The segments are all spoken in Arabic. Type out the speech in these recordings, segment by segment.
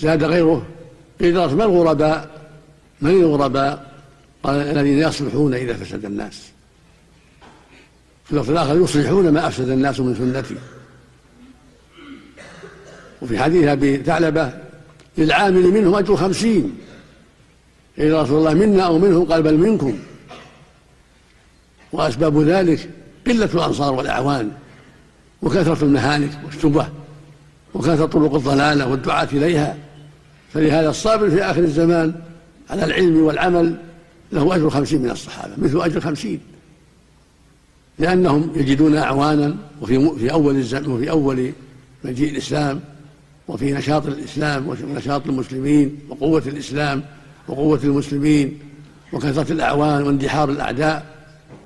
زاد غيره قيل ما الغرباء؟ من الغرباء؟ قال الذين يصلحون إذا فسد الناس. في اللفظ الآخر يصلحون ما أفسد الناس من سنتي. وفي حديث أبي ثعلبة للعامل منهم أجر 50. قيل يا رسول الله منا أو منهم؟ قال بل منكم. وأسباب ذلك قلة الأنصار والأعوان وكثرة المهالك والشبه وكثرة طرق الضلالة والدعاة إليها. فلهذا الصابر في آخر الزمان على العلم والعمل له أجر 50 من الصحابة، مثل أجر 50، لأنهم يجدون أعوانا وفي أول مجيء الإسلام وفي نشاط الإسلام ونشاط المسلمين وقوة الإسلام وقوة المسلمين وكثرة الأعوان واندحار الأعداء.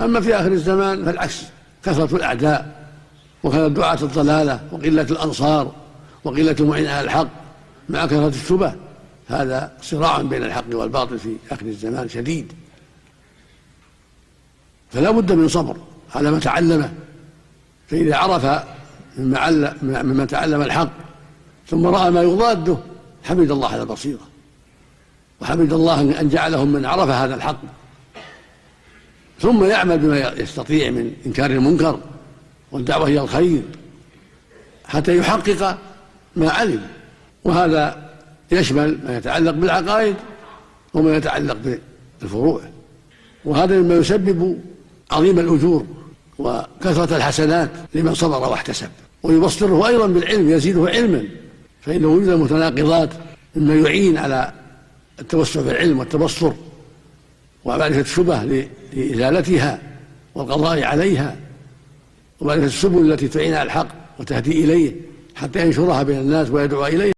أما في آخر الزمان فالعكس، كثرة الأعداء وكثرة دعاة الضلالة وقلة الأنصار وقلة المعين على الحق مع كثرة الشبه. هذا صراع بين الحق والباطل في آخر الزمان شديد، فلا بد من صبر على ما تعلمه. فإذا عرف مما تعلم الحق ثم رأى ما يضاده حمد الله على البصيرة، وحمد الله أن جعلهم من عرف هذا الحق، ثم يعمل بما يستطيع من إنكار المنكر والدعوة إلى الخير حتى يحقق ما علم. وهذا يشمل ما يتعلق بالعقائد وما يتعلق بالفروع، وهذا مما يسبب عظيم الأجور وكثرة الحسنات لمن صبر واحتسب. ويبصره أيضا بالعلم، يزيده علما، فإنه وجد المتناقضات مما يعين على التوسع في العلم والتبصر ومعرفة الشبه لإزالتها والقضاء عليها، ومعرفة السبل التي تعين على الحق وتهدي إليه حتى ينشرها بين الناس ويدعو إليه.